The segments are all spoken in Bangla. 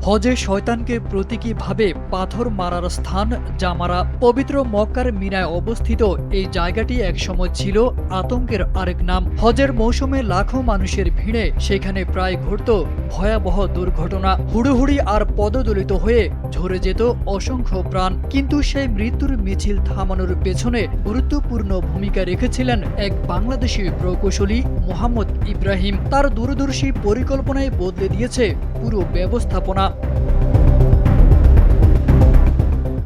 হজে শয়তানকে প্রতীকীভাবে পাথর মারার স্থান জামারা। পবিত্র মক্কার মিনায় অবস্থিত এই জায়গাটি একসময় ছিল আতঙ্কের আরেক নাম। হজের মৌসুমে লাখো মানুষের ভিড়ে সেখানে প্রায় ঘটত ভয়াবহ দুর্ঘটনা। হুড়োহুড়ি আর পদদলিত হয়ে ঝরে যেত অসংখ্য প্রাণ। কিন্তু সেই মৃত্যুর মিছিল থামানোর পেছনে গুরুত্বপূর্ণ ভূমিকা রেখেছিলেন এক বাংলাদেশি প্রকৌশলী মোহাম্মদ ইব্রাহিম। তার দূরদর্শী পরিকল্পনায় বদলে দিয়েছে পুরো ব্যবস্থাপনা।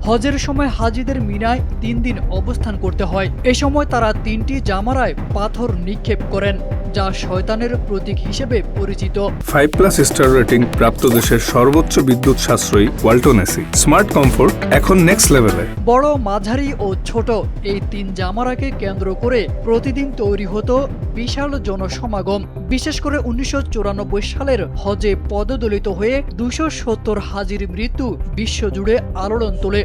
হজের সময় হাজিদের মিনায় 3 দিন অবস্থান করতে হয়। এ সময় তারা 3টি জামারায় পাথর নিক্ষেপ করেন, যা শয়তানের প্রতীক হিসেবে পরিচিত। 5+ স্টার রেটিং প্রাপ্ত দেশের সর্বোচ্চ বিদ্যুৎ সাশ্রয়ী ওয়ালটন এসি। স্মার্ট কমফোর্ট এখন নেক্সট লেভেলে। বড়, মাঝারি ও ছোট এই 3 জামারাকে কেন্দ্র করে প্রতিদিন তৈরি হতো বিশাল জনসমাগম। বিশেষ করে 1994 সালের হজে পদদলিত হয়ে 270 হাজির মৃত্যু বিশ্বজুড়ে আলোড়ন তোলে।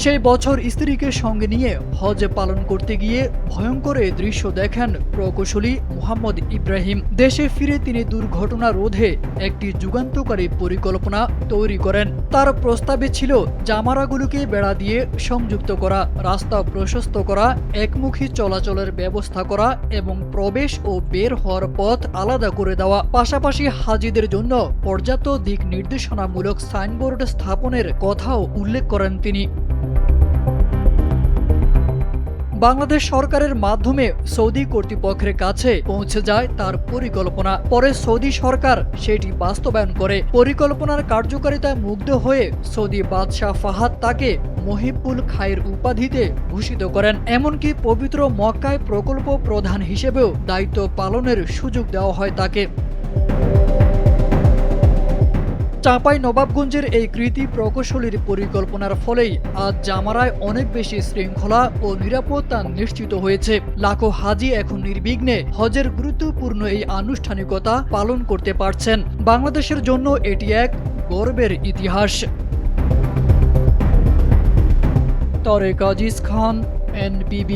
সেই বছর স্ত্রীকে সঙ্গে নিয়ে হজ পালন করতে গিয়ে ভয়ঙ্কর এই দৃশ্য দেখেন প্রকৌশলী মোহাম্মদ ইব্রাহিম। দেশে ফিরে তিনি দুর্ঘটনা রোধে একটি যুগান্তকারী পরিকল্পনা তৈরি করেন। তার প্রস্তাবে ছিল জামারাগুলোকে বেড়া দিয়ে সংযুক্ত করা, রাস্তা প্রশস্ত করা, একমুখী চলাচলের ব্যবস্থা করা এবং প্রবেশ ও বের হওয়ার পথ আলাদা করে দেওয়া। পাশাপাশি হাজিদের জন্য পর্যাপ্ত দিক নির্দেশনামূলক সাইনবোর্ড স্থাপনের কথাও উল্লেখ করেন তিনি। বাংলাদেশ সরকারের মাধ্যমে সৌদি কর্তৃপক্ষের কাছে পৌঁছে যায় তার পরিকল্পনা। পরে সৌদি সরকার সেটি বাস্তবায়ন করে। পরিকল্পনার কার্যকারিতায় মুগ্ধ হয়ে সৌদি বাদশাহ ফাহাদ তাকে মহিবুল খায়ের উপাধিতে ভূষিত করেন। এমনকি পবিত্র মক্কায় প্রকল্প প্রধান হিসেবেও দায়িত্ব পালনের সুযোগ দেওয়া হয় তাকে। চাঁপাইনবাবগঞ্জের এই কৃতি প্রকৌশলীর পরিকল্পনার ফলেই আজ জামারায় অনেক বেশি শৃঙ্খলা ও নিরাপত্তা নিশ্চিত হয়েছে। লাখো হাজি এখন নির্বিঘ্নে হজের গুরুত্বপূর্ণ এই আনুষ্ঠানিকতা পালন করতে পারছেন। বাংলাদেশের জন্য এটি এক গর্বের ইতিহাস। তারেক আজিজ খান, NBB।